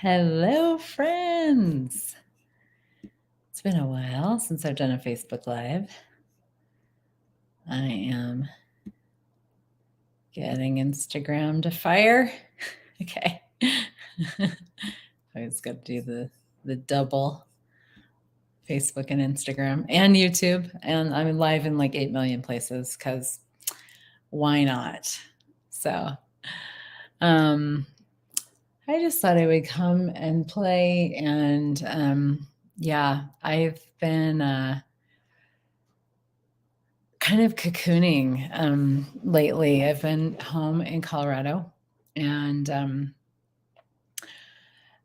Hello, friends. It's been a while since I've done a Facebook Live. I am getting Instagram to fire. Okay. I was got to do the double Facebook and Instagram and YouTube. And I'm live in like 8 million places because why not? So, um, I just thought I would come and play. And yeah, I've been kind of cocooning lately. I've been home in Colorado, and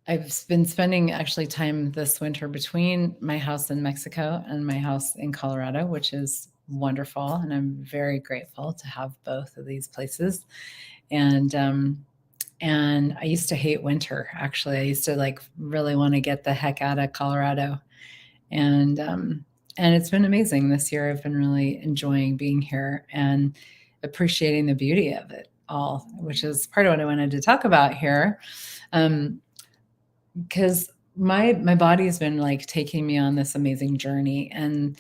I've been spending actually time this winter between my house in Mexico and my house in Colorado, which is wonderful. And I'm very grateful to have both of these places. And I used to hate winter. Actually, I used to like really want to get the heck out of Colorado. And it's been amazing this year. I've been really enjoying being here and appreciating the beauty of it all, which is part of what I wanted to talk about here. Because my body has been like taking me on this amazing journey, and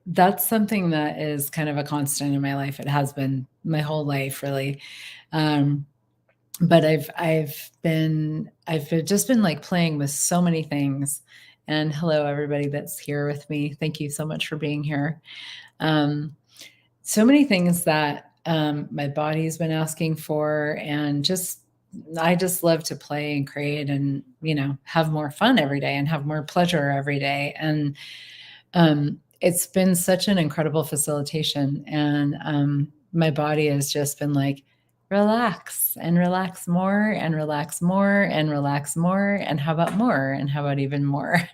that's something that is kind of a constant in my life. It has been my whole life, really. But I've just been like playing with so many things. And hello, everybody that's here with me. Thank you so much for being here. So many things that my body's been asking for, and I just love to play and create and, have more fun every day and have more pleasure every day. And it's been such an incredible facilitation. And my body has just been like, relax and relax more and relax more and relax more. And how about more? And how about even more?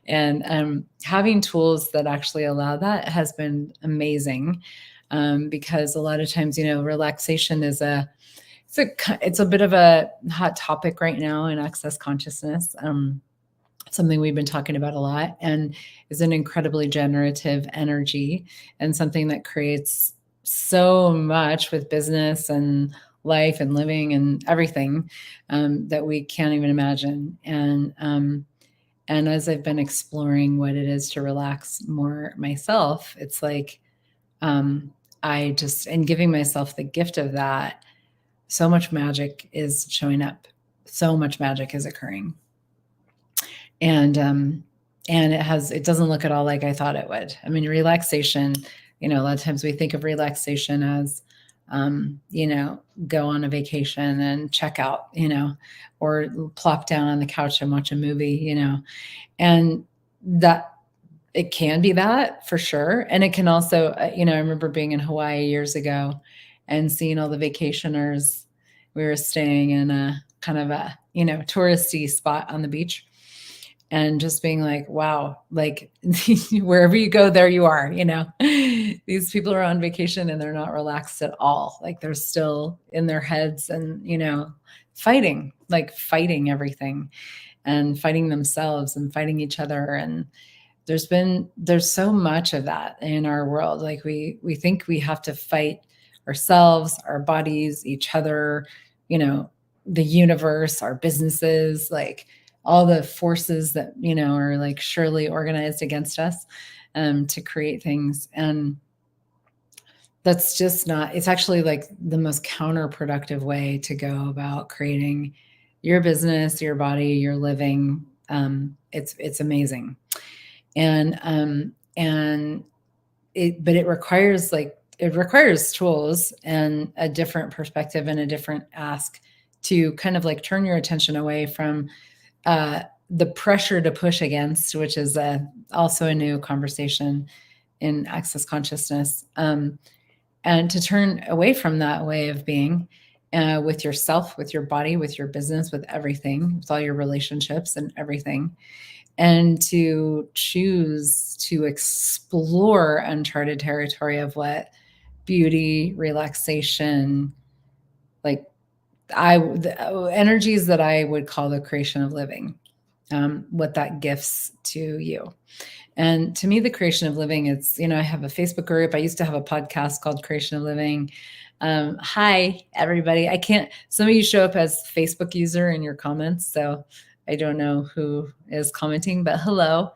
And having tools that actually allow that has been amazing. Because a lot of times, relaxation is it's a bit of a hot topic right now in access consciousness. Something we've been talking about a lot, and is an incredibly generative energy, and something that creates so much with business and life and living and everything that we can't even imagine. And as I've been exploring what it is to relax more myself, it's like and giving myself the gift of that, so much magic is showing up. So much magic is occurring. And it doesn't look at all like I thought it would. I mean, relaxation, a lot of times we think of relaxation as, go on a vacation and check out, or plop down on the couch and watch a movie, and that it can be that for sure. And it can also, I remember being in Hawaii years ago and seeing all the vacationers. We were staying in a kind of a, touristy spot on the beach, and just being like, wow, like wherever you go, there you are, these people are on vacation and they're not relaxed at all. Like they're still in their heads and, fighting everything, and fighting themselves and fighting each other. And there's so much of that in our world. Like we think we have to fight ourselves, our bodies, each other, the universe, our businesses, like all the forces that, are like surely organized against us to create things. And that's just not, it's actually like the most counterproductive way to go about creating your business, your body, your living. It's amazing. And it requires tools and a different perspective and a different ask to kind of like turn your attention away from the pressure to push against, which is also a new conversation in access consciousness, and to turn away from that way of being with yourself, with your body, with your business, with everything, with all your relationships and everything, and to choose to explore uncharted territory of what beauty, relaxation, like the energies that I would call the creation of living. what that gifts to you. And to me, the creation of living, it's, I have a Facebook group. I used to have a podcast called Creation of Living. Hi, everybody. Some of you show up as Facebook user in your comments. So I don't know who is commenting, but hello.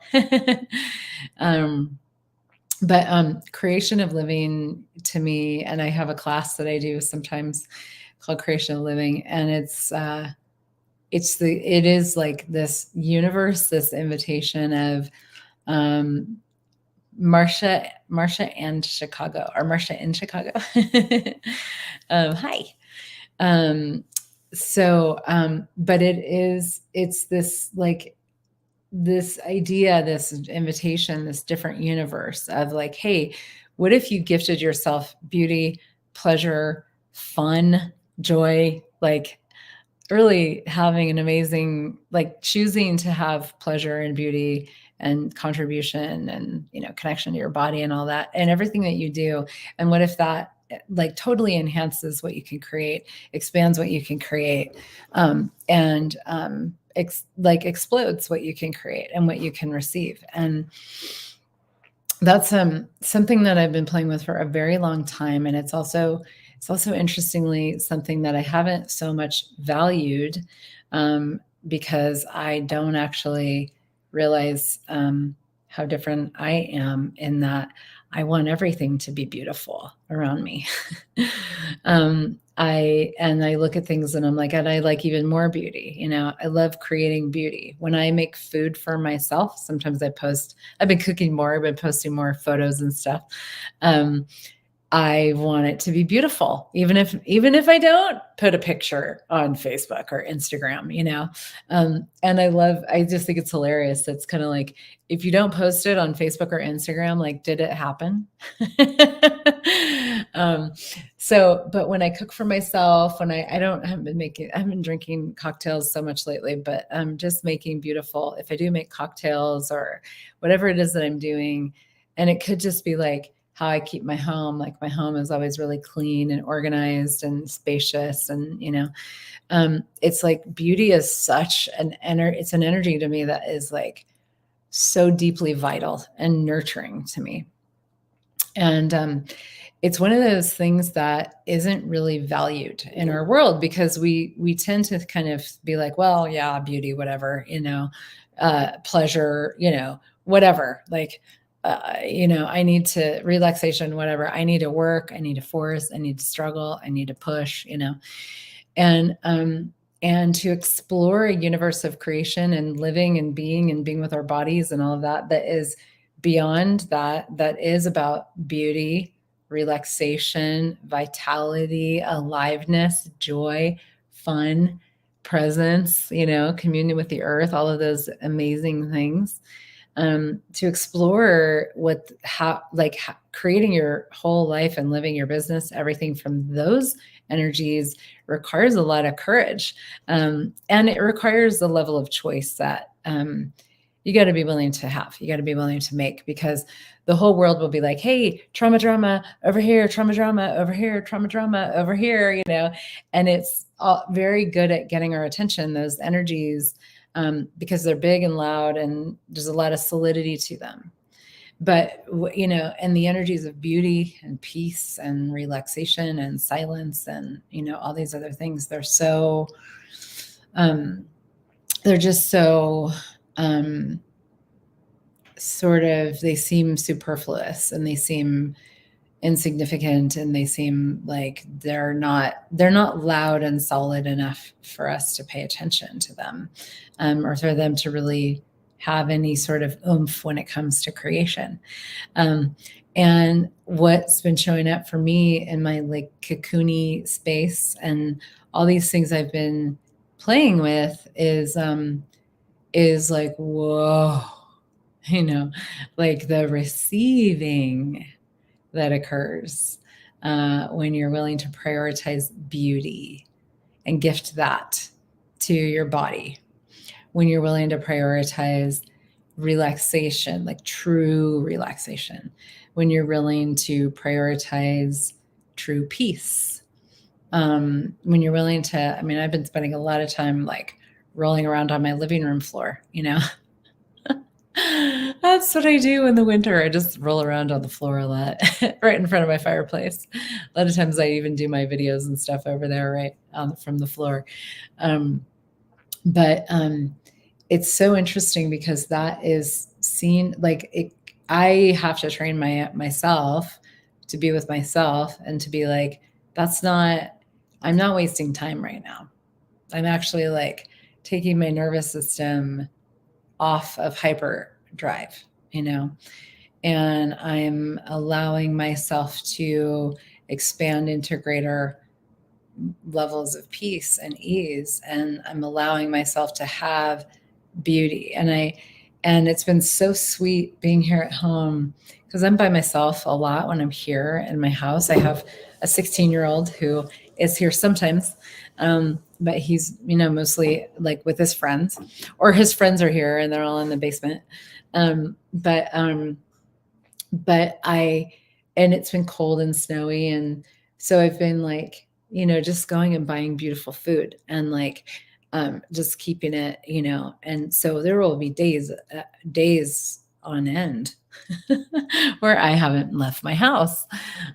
Creation of living to me, and I have a class that I do sometimes called Creation of Living. And it is like this universe, this invitation of, Marsha and Chicago, or Marsha in Chicago. Hi. But it's this like this idea, this invitation, this different universe of like, hey, what if you gifted yourself beauty, pleasure, fun, joy, like really having an amazing, like choosing to have pleasure and beauty and contribution and, connection to your body and all that and everything that you do. And what if that like totally enhances what you can create, expands what you can create, explodes what you can create and what you can receive. And that's something that I've been playing with for a very long time. And it's also interestingly something that I haven't so much valued, because I don't actually realize how different I am in that I want everything to be beautiful around me. I look at things and I'm like, and I like even more beauty. I love creating beauty. When I make food for myself, sometimes I've been cooking more, I've been posting more photos and stuff. I want it to be beautiful, even if I don't put a picture on Facebook or Instagram, and I just think it's hilarious. It's kind of like, if you don't post it on Facebook or Instagram, like, did it happen? But when I cook for myself, when I haven't been drinking cocktails so much lately, but I'm just making beautiful, if I do make cocktails or whatever it is that I'm doing, and it could just be like, how I keep my home. Like my home is always really clean and organized and spacious. And, it's like beauty is such it's an energy to me that is like so deeply vital and nurturing to me. And it's one of those things that isn't really valued in our world, because we tend to kind of be like, well, yeah, beauty, whatever, pleasure, whatever, like, I need to relaxation, whatever. I need to work. I need to force. I need to struggle. I need to push, and to explore a universe of creation and living and being with our bodies and all of that, that is beyond that is about beauty, relaxation, vitality, aliveness, joy, fun, presence, communion with the earth, all of those amazing things. To explore creating your whole life and living your business, everything from those energies requires a lot of courage. And it requires a level of choice that you got to be willing to have, you got to be willing to make, because the whole world will be like, hey, trauma drama over here, trauma drama over here, trauma drama over here, and it's all very good at getting our attention, those energies, because they're big and loud and there's a lot of solidity to them. But, and the energies of beauty and peace and relaxation and silence and, all these other things, they're so, they're just so, they seem superfluous and they seem insignificant, and they seem like they're not loud and solid enough for us to pay attention to them, or for them to really have any sort of oomph when it comes to creation. And what's been showing up for me in my like cocoony space and all these things I've been playing with is like, whoa, like the receiving that occurs when you're willing to prioritize beauty and gift that to your body. When you're willing to prioritize relaxation, like true relaxation. When you're willing to prioritize true peace. When you're willing to, I've been spending a lot of time like rolling around on my living room floor, you know? That's what I do in the winter. I just roll around on the floor a lot, right in front of my fireplace. A lot of times I even do my videos and stuff over there, right, from the floor. Um, but it's so interesting because that is seen like it, I have to train myself to be with myself and to be like, that's not, I'm not wasting time right now. I'm actually like taking my nervous system off of hyperdrive, you know, and I'm allowing myself to expand into greater levels of peace and ease. And I'm allowing myself to have beauty. And it's been so sweet being here at home because I'm by myself a lot when I'm here in my house. I have a 16-year-old who is here sometimes. But he's, you know, mostly like with his friends, or his friends are here and they're all in the basement. Um, but, um, but I, and it's been cold and snowy. And so I've been like, you know, just going and buying beautiful food and like, just keeping it, you know, and so there will be days on end where I haven't left my house.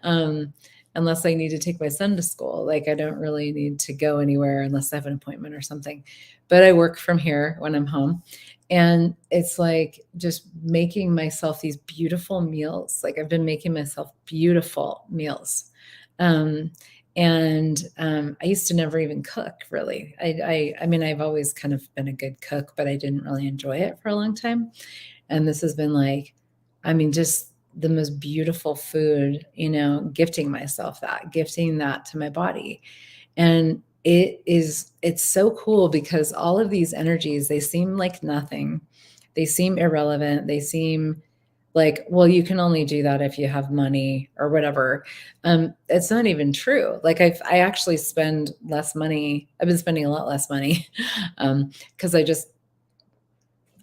Um, Unless I need to take my son to school. Like I don't really need to go anywhere unless I have an appointment or something. But I work from here when I'm home. And it's like just making myself these beautiful meals. Like I've been making myself beautiful meals. Um, and I used to never even cook really. I mean, I've always kind of been a good cook, but I didn't really enjoy it for a long time. And this has been like, I mean, just the most beautiful food, you know, gifting that to my body. And it's so cool because all of these energies, they seem like nothing. They seem irrelevant. They seem like, well, you can only do that if you have money or whatever. It's not even true. Like I actually spend less money. I've been spending a lot less money because I just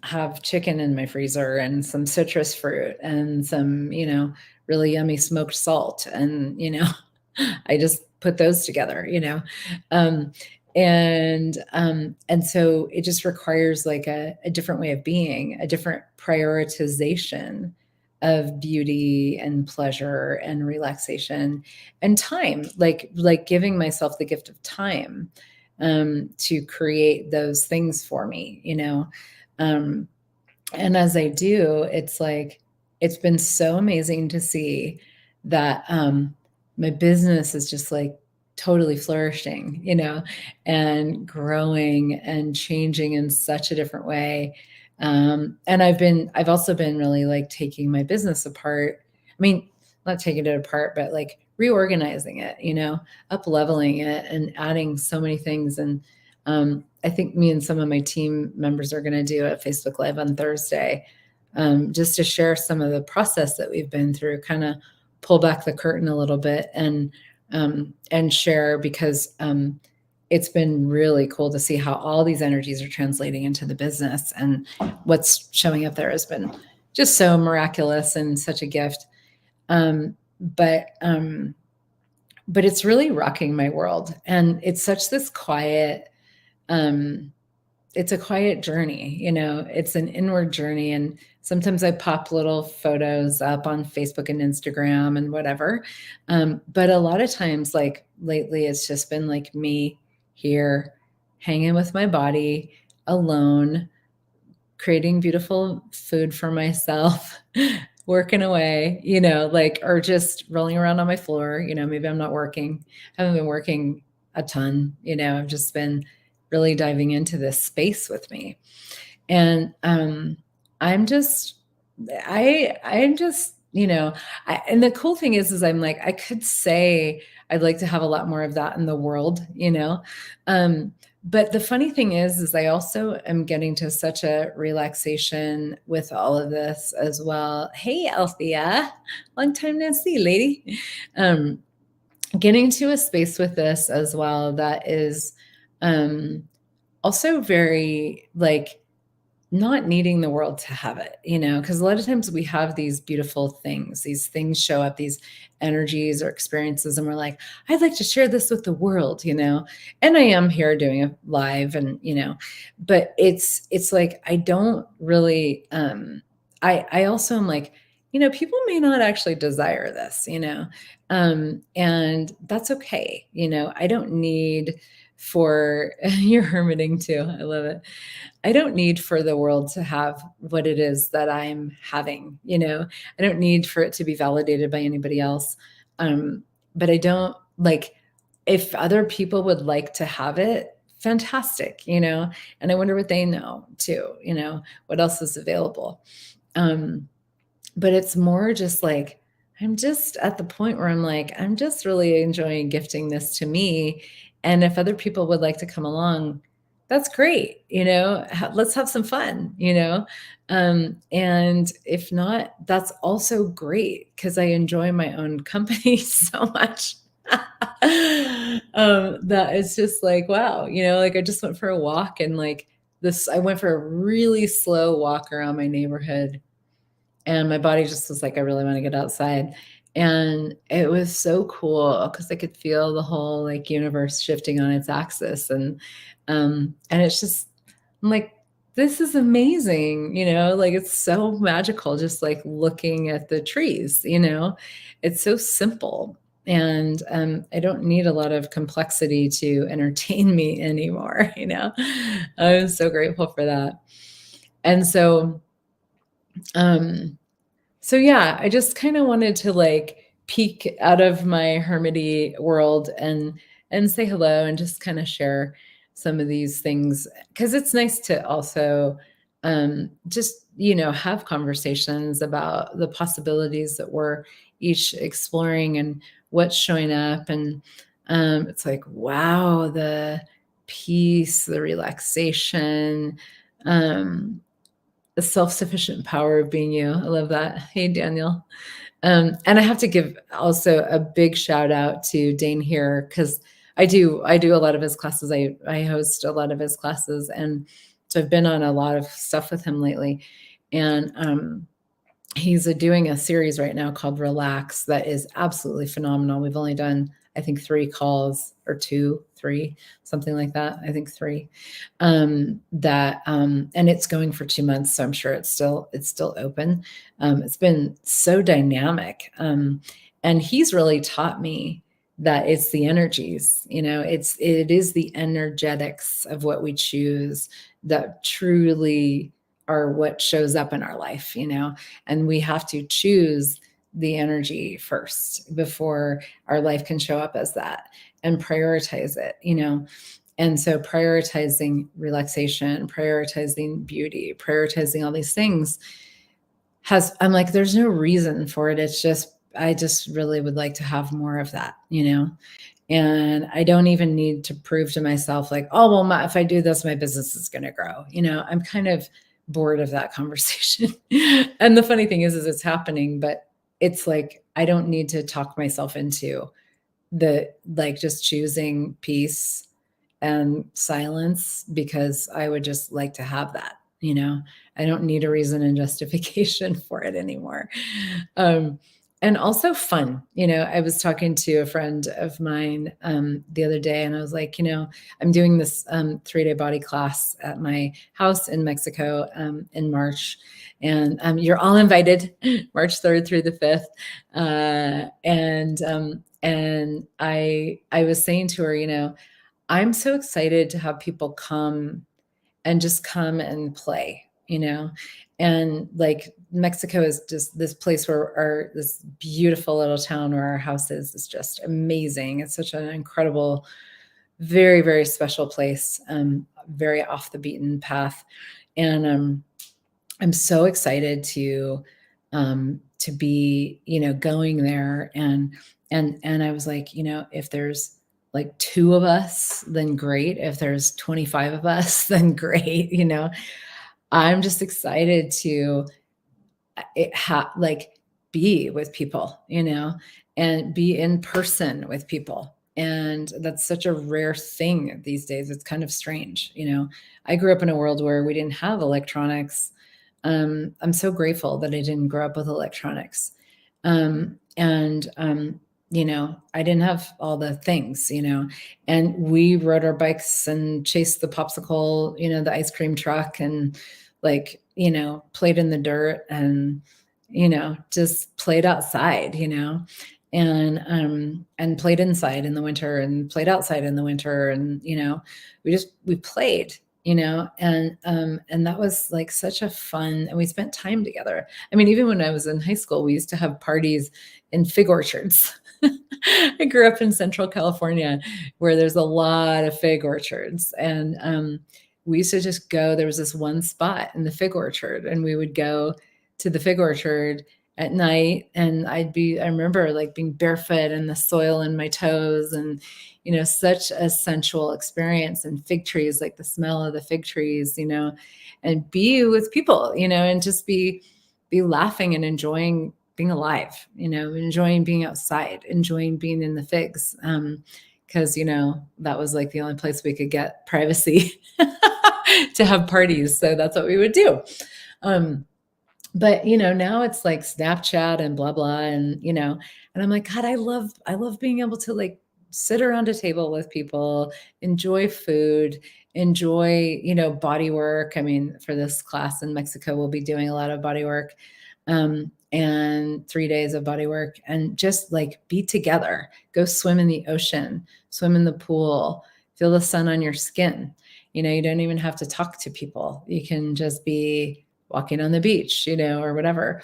have chicken in my freezer and some citrus fruit and some, you know, really yummy smoked salt. And, you know, I just put those together, you know. Um, and so it just requires like a different way of being, a different prioritization of beauty and pleasure and relaxation and time, like giving myself the gift of time to create those things for me, you know. Um, and as I do, it's like it's been so amazing to see that my business is just like totally flourishing, you know, and growing and changing in such a different way. And I've also been really like taking my business apart. I mean, not taking it apart, but like reorganizing it, you know, up leveling it and adding so many things. And I think me and some of my team members are going to do a Facebook Live on Thursday, just to share some of the process that we've been through, kind of pull back the curtain a little bit and share because it's been really cool to see how all these energies are translating into the business, and what's showing up there has been just so miraculous and such a gift. Um, but um, but it's really rocking my world, and it's such this quiet um it's a quiet journey, you know, it's an inward journey. And sometimes I pop little photos up on Facebook and Instagram and whatever. But a lot of times, like lately, it's just been like me here hanging with my body alone, creating beautiful food for myself, working away, you know, like, or just rolling around on my floor. You know, maybe I'm not working, I haven't been working a ton, you know, I've just been really diving into this space with me. And I'm just, I'm just, you know, and the cool thing is I'm like, I could say I'd like to have a lot more of that in the world, you know. Um, but the funny thing is I also am getting to such a relaxation with all of this as well. Hey, Althea, long time no see, lady. Um, Getting to a space with this as well that is um, also very like not needing the world to have it, because a lot of times we have these beautiful things, these things show up, these energies or experiences, and we're like, I'd like to share this with the world, and I am here doing it live, and but it's like I don't really I also am like, people may not actually desire this, and that's okay. I don't need for you're hermiting too. I love it. I don't need for the world to have what it is that I'm having, I don't need for it to be validated by anybody else. Um, but I don't like if other people would like to have it, fantastic, and I wonder what they know too, what else is available. Um, but it's more just like, I'm just at the point where I'm like, I'm just really enjoying gifting this to me. And if other people would like to come along, that's great. Let's have some fun, and if not, that's also great because I enjoy my own company so much. That it's just like, wow, like I just went for a walk and like this, I went for a really slow walk around my neighborhood and my body just was like, I really want to get outside. And it was so cool because I could feel the whole like universe shifting on its axis. And it's just, I'm like, this is amazing, like it's so magical just like looking at the trees, it's so simple. And I don't need a lot of complexity to entertain me anymore, I'm so grateful for that. And um, so yeah, I just kind of wanted to like peek out of my hermity world and say hello and just kind of share some of these things because it's nice to also just have conversations about the possibilities that we're each exploring and what's showing up and it's like wow, the peace, the relaxation, um the self-sufficient power of being you. I love that. Hey, Daniel. And I have to give also a big shout out to Dane here because I do a lot of his classes. I host a lot of his classes, and so I've been on a lot of stuff with him lately. And he's doing a series right now called Relax that is absolutely phenomenal. We've only done, I think, 3 calls or 2, 3, something like that. I think 3. And it's going for 2 months, so I'm sure it's still open. It's been so dynamic. And he's really taught me that it's the energies, it is the energetics of what we choose that truly are what shows up in our life, and we have to choose the energy first before our life can show up as that and prioritize it, And so prioritizing relaxation, prioritizing beauty, prioritizing all these things I'm like, there's no reason for it. It's just, I just really would like to have more of that, and I don't even need to prove to myself like, oh, well, if I do this, my business is going to grow. I'm kind of bored of that conversation. And the funny thing is it's happening, but it's like, I don't need to talk myself into like just choosing peace and silence because I would just like to have that, I don't need a reason and justification for it anymore. And also fun. I was talking to a friend of mine the other day, and I was like, I'm doing this 3-day body class at my house in Mexico in March, and you're all invited, March 3rd through the 5th. And I was saying to her, I'm so excited to have people come and just come and play, and like Mexico is just this place where this beautiful little town where our house is just amazing. It's such an incredible, very, very special place, very off the beaten path. And I'm so excited to be, going there. And I was like, if there's like 2 of us, then great. If there's 25 of us, then great. I'm just excited to like be with people, and be in person with people. And that's such a rare thing these days. It's kind of strange. I grew up in a world where we didn't have electronics. I'm so grateful that I didn't grow up with electronics. And I didn't have all the things, and we rode our bikes and chased the popsicle, the ice cream truck, and like, played in the dirt, and, just played outside, and played inside in the winter and played outside in the winter. And, we played, and that was like such a fun, and we spent time together. I mean, even when I was in high school, we used to have parties in fig orchards. I grew up in Central California where there's a lot of fig orchards. And we used to just go, there was this one spot in the fig orchard, and we would go to the fig orchard at night. And I remember like being barefoot and the soil in my toes, and, such a sensual experience, and fig trees, like the smell of the fig trees, and be with people, and just be laughing and enjoying being alive, enjoying being outside, enjoying being in the figs. Because, that was like the only place we could get privacy to have parties. So that's what we would do. But, now it's like Snapchat and blah, blah. And, and I'm like, God, I love being able to like sit around a table with people, enjoy food, enjoy, body work. I mean, for this class in Mexico, we'll be doing a lot of body work. And 3 days of body work, and just like be together, go swim in the ocean, swim in the pool, feel the sun on your skin. You don't even have to talk to people. You can just be walking on the beach, or whatever.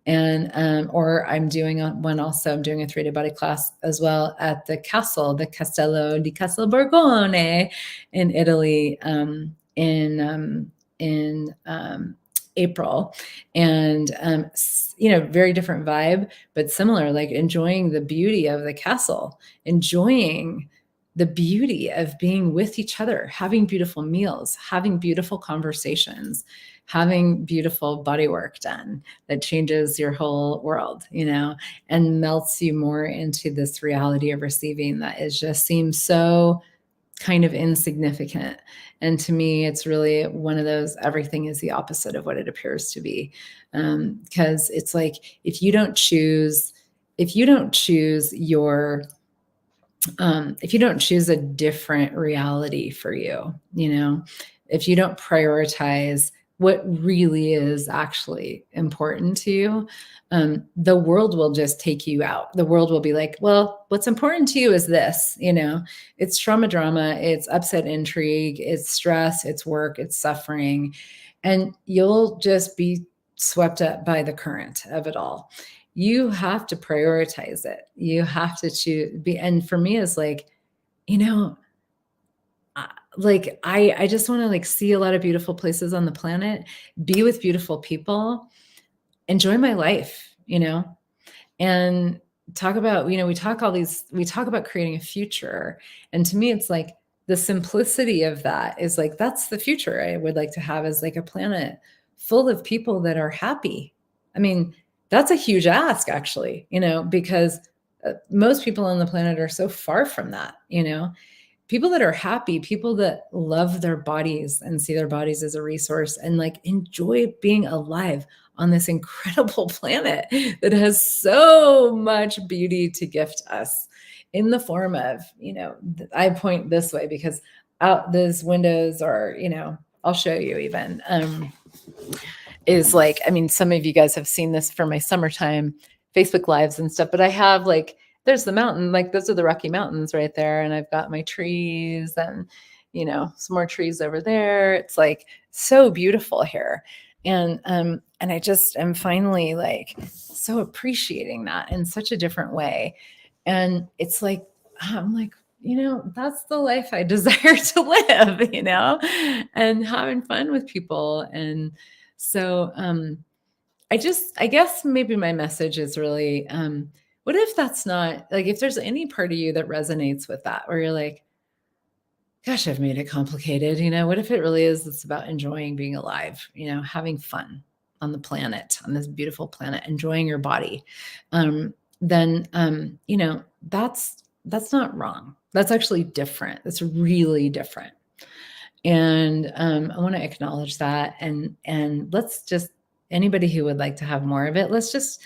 And, or I'm doing one also, I'm doing a 3-day body class as well at the castle, the Castello di Castelborgone in Italy, in April. And, very different vibe, but similar, like enjoying the beauty of the castle, enjoying the beauty of being with each other, having beautiful meals, having beautiful conversations, having beautiful body work done that changes your whole world, and melts you more into this reality of receiving that is just seems so kind of insignificant. And to me, it's really one of those, everything is the opposite of what it appears to be. Because it's like, if you don't choose a different reality for you, if you don't prioritize what really is actually important to you, the world will just take you out. The world will be like, well, what's important to you is this, it's trauma drama, it's upset intrigue, it's stress, it's work, it's suffering. And you'll just be swept up by the current of it all. You have to prioritize it. You have to choose. And for me, it's like, I just want to like see a lot of beautiful places on the planet, be with beautiful people, enjoy my life, and talk about, we talk about creating a future. And to me, it's like the simplicity of that is like, that's the future I would like to have, is like a planet full of people that are happy. I mean, that's a huge ask, actually, because most people on the planet are so far from that, people that are happy, people that love their bodies and see their bodies as a resource and like enjoy being alive on this incredible planet that has so much beauty to gift us in the form of, I point this way because out those windows are, I'll show you even, is like, I mean, some of you guys have seen this for my summertime Facebook lives and stuff, but I have like, there's the mountain, like those are the Rocky Mountains right there. And I've got my trees and, some more trees over there. It's like so beautiful here. And I just am finally like so appreciating that in such a different way. And it's like, I'm like, that's the life I desire to live, and having fun with people. And so, I guess maybe my message is really, what if that's not like, if there's any part of you that resonates with that, where you're like, gosh, I've made it complicated. What if it really is, it's about enjoying being alive, having fun on the planet, on this beautiful planet, enjoying your body. Then, that's That's not wrong. That's actually different. That's really different. And I want to acknowledge that. And let's just, anybody who would like to have more of it, let's just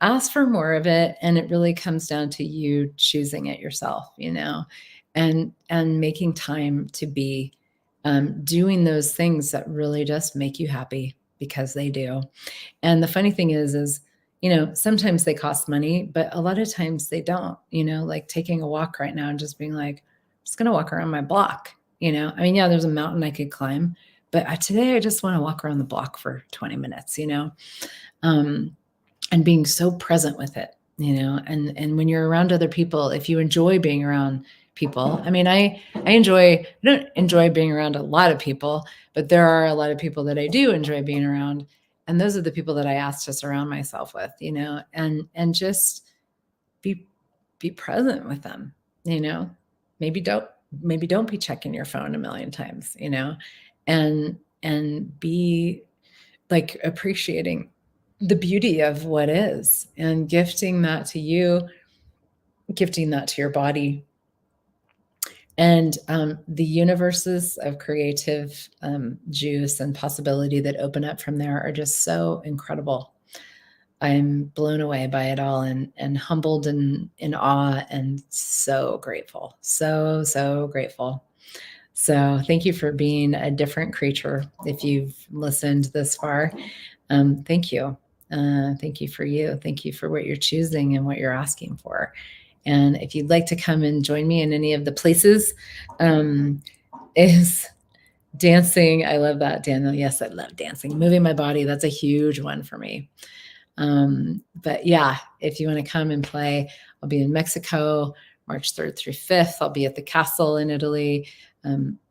ask for more of it. And it really comes down to you choosing it yourself, and making time to be doing those things that really just make you happy, because they do. And the funny thing is, sometimes they cost money, but a lot of times they don't, like taking a walk right now and just being like, I'm just going to walk around my block. I mean, yeah, there's a mountain I could climb, but today I just want to walk around the block for 20 minutes, and being so present with it, and when you're around other people, if you enjoy being around people, I mean, I don't enjoy being around a lot of people, but there are a lot of people that I do enjoy being around. And those are the people that I ask to surround myself with, and just be present with them, maybe don't be checking your phone a million times, and be like appreciating the beauty of what is, and gifting that to you, gifting that to your body. And the universes of creative juice and possibility that open up from there are just so incredible. I'm blown away by it all, and humbled and in awe, and so grateful. So, so grateful. So thank you for being a different creature. If you've listened this far, thank you. Thank you for you. Thank you for what you're choosing and what you're asking for. And if you'd like to come and join me in any of the places, is dancing. I love that, Daniel. Yes, I love dancing. Moving my body, that's a huge one for me. But yeah, if you want to come and play, I'll be in Mexico, March 3rd through 5th. I'll be at the Castle in Italy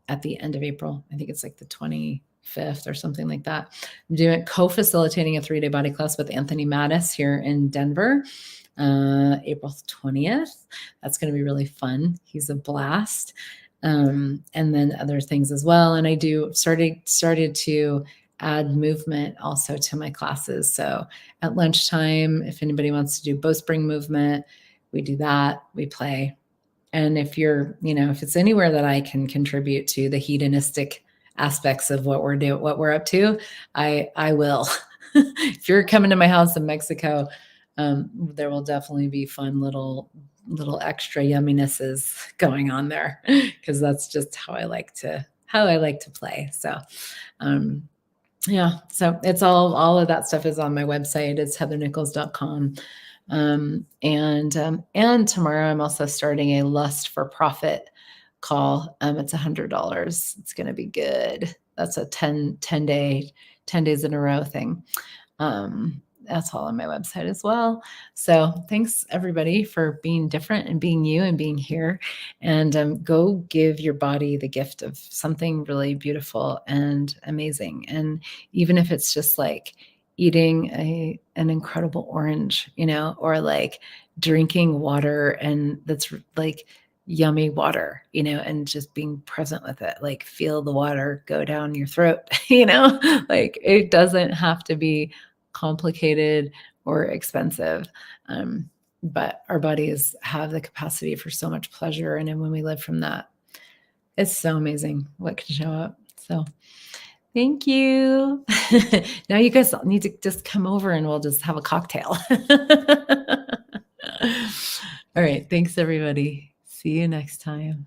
at the end of April. I think it's like the 25th or something like that. I'm co-facilitating a 3-day body class with Anthony Mattis here in Denver, April 20th. That's going to be really fun. He's a blast. And then other things as well. And I started to add movement also to my classes. So at lunchtime, if anybody wants to do Bowspring movement, we do that, we play. And if if it's anywhere that I can contribute to the hedonistic aspects of what we're up to, I will. If you're coming to my house in Mexico, there will definitely be fun little extra yumminesses going on there, because that's just how I like to play. So, yeah, so it's all of that stuff is on my website. It's heathernichols.com. And tomorrow I'm also starting a Lust for Profit call. It's $100. It's going to be good. That's a 10 days in a row thing. That's all on my website as well. So thanks everybody for being different and being you and being here. And go give your body the gift of something really beautiful and amazing. And even if it's just like eating an incredible orange, or like drinking water, and that's like yummy water, and just being present with it, like feel the water go down your throat, like it doesn't have to be complicated or expensive. But our bodies have the capacity for so much pleasure. And then when we live from that, it's so amazing what can show up. So thank you. Now you guys need to just come over and we'll just have a cocktail. All right. Thanks everybody. See you next time.